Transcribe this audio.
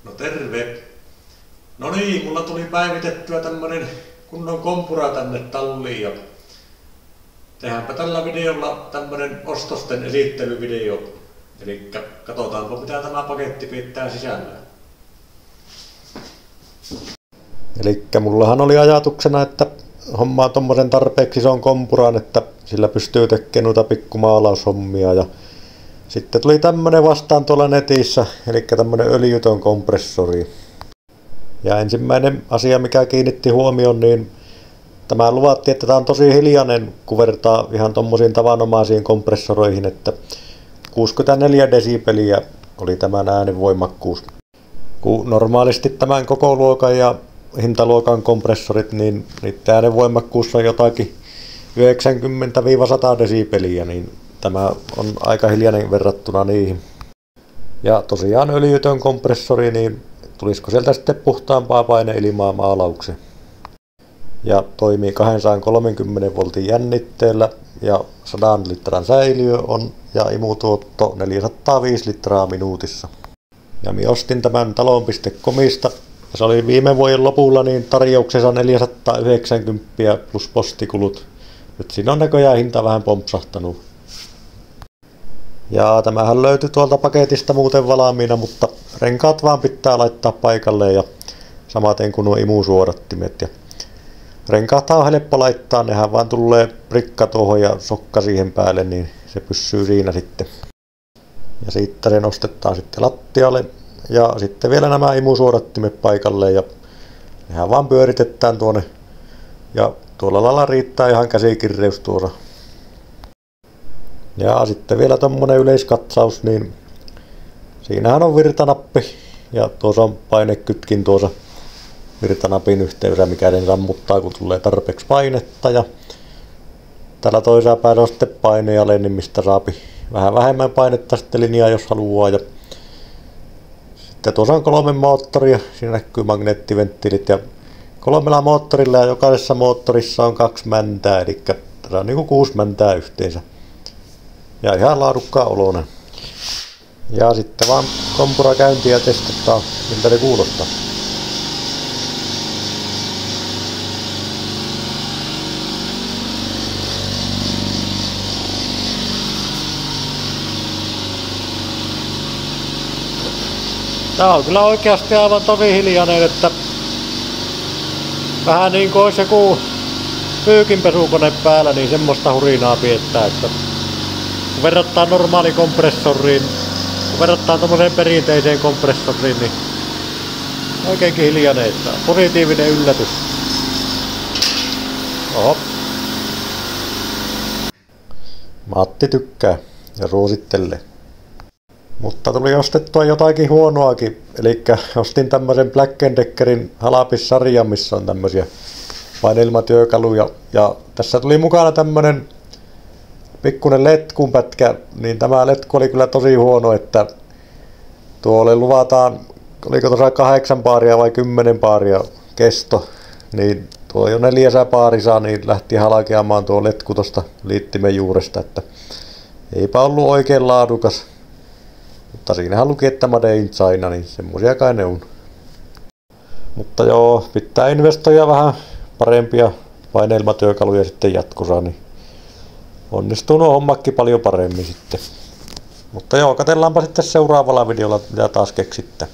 No terve. No niin, mulla tuli päivitettyä tämmönen kunnon kompura tänne talliin ja tehdäänpä tällä videolla tämmönen ostosten esittelyvideo. Eli katsotaanpa mitä tämä paketti pitää sisällään. Elikkä mullahan oli ajatuksena, että hommaa tommosen tarpeeksi ison kompuran, että sillä pystyy tekemään noita pikkumaalaushommia. Ja sitten tuli tämmönen vastaan tuolla netissä, eli tämmönen öljytön kompressori. Ja ensimmäinen asia, mikä kiinnitti huomioon, niin tämä luvattiin, että tämä on tosi hiljainen, kun vertaa ihan tommosiin tavanomaisiin kompressoroihin, että 64 desibeliä oli tämän äänenvoimakkuus. Kun normaalisti tämän koko luokan ja hintaluokan kompressorit, niin niiden äänenvoimakkuus on jotakin 90-100 desibeliä, niin tämä on aika hiljainen verrattuna niihin. Ja tosiaan öljytön kompressori, niin tulisiko sieltä sitten puhtaampaa paineilmaa maalaukseen. Ja toimii 230 voltin jännitteellä ja 100 litran säiliö on ja imutuotto 405 litraa minuutissa. Ja minä ostin tämän talon.comista ja se oli viime vuoden lopulla niin tarjouksessa 490 plus postikulut. Nyt siinä on näköjään hinta vähän pompsahtanut. Ja tämähän löytyi tuolta paketista muuten valmiina, mutta renkaat vaan pitää laittaa paikalle ja samaten kuin nuo imusuodattimet. Ja renkaat on helppo laittaa, nehän vaan tulee prikka tuohon ja sokka siihen päälle, niin se pysyy siinä sitten. Ja siitä se nostetaan sitten lattialle ja sitten vielä nämä imusuodattimet paikalle ja nehän vaan pyöritetään tuonne. Ja tuolla lailla riittää ihan käsikirreys tuossa. Ja sitten vielä tommonen yleiskatsaus, niin siinähän on virtanappi ja tuossa on painekytkin tuossa virtanapin yhteydessä, mikä sen sammuttaa kun tulee tarpeeksi painetta. Ja täällä toisella päällä on sitten paine- niin mistä saapi vähän vähemmän painetta sitten linjaa jos haluaa. Ja sitten tuossa on 3 moottoria, siinä näkyy magneettiventtiilit ja 3 moottorilla ja jokaisessa moottorissa on 2 mäntää, eli tässä on niinku 6 mäntää yhteensä. Ja ihan laadukkaan oloinen. Ja sitten vaan kompura käyntiin ja testataan, miltä se kuulostaa. Tää on kyllä oikeasti aivan tosi hiljainen, että vähän niin kuin olisi joku pyykinpesukone päällä, niin semmoista hurinaa piettää, että kun verrataan normaaliin kompressoriin, kun verrataan tommoseen perinteiseen kompressoriin, niin oikeinkin hiljainen, että positiivinen yllätys. Oho. Matti tykkää ja suosittelee. Mutta tuli ostettua jotakin huonoakin, eli ostin tämmösen Black & Deckerin Halapis-sarjan, missä on tämmösiä paineilmatyökaluja. Ja tässä tuli mukana tämmönen pikkunen letkunpätkä, niin tämä letku oli kyllä tosi huono, että tuolle luvataan, oliko tuossa 8 paaria vai 10 paaria kesto, niin tuo jo 4 paarissa niin lähti halkeamaan tuo letku tuosta liittimen juuresta, että eipä ollut oikein laadukas. Mutta siinähän luki, että Made in China, niin semmosia kai ne on. Mutta joo, pitää investoida vähän parempia paineilmatyökaluja sitten jatkossa, niin onnistuu nuo hommakki paljon paremmin sitten. Mutta joo, katsellaanpa sitten seuraavalla videolla, mitä taas keksitte.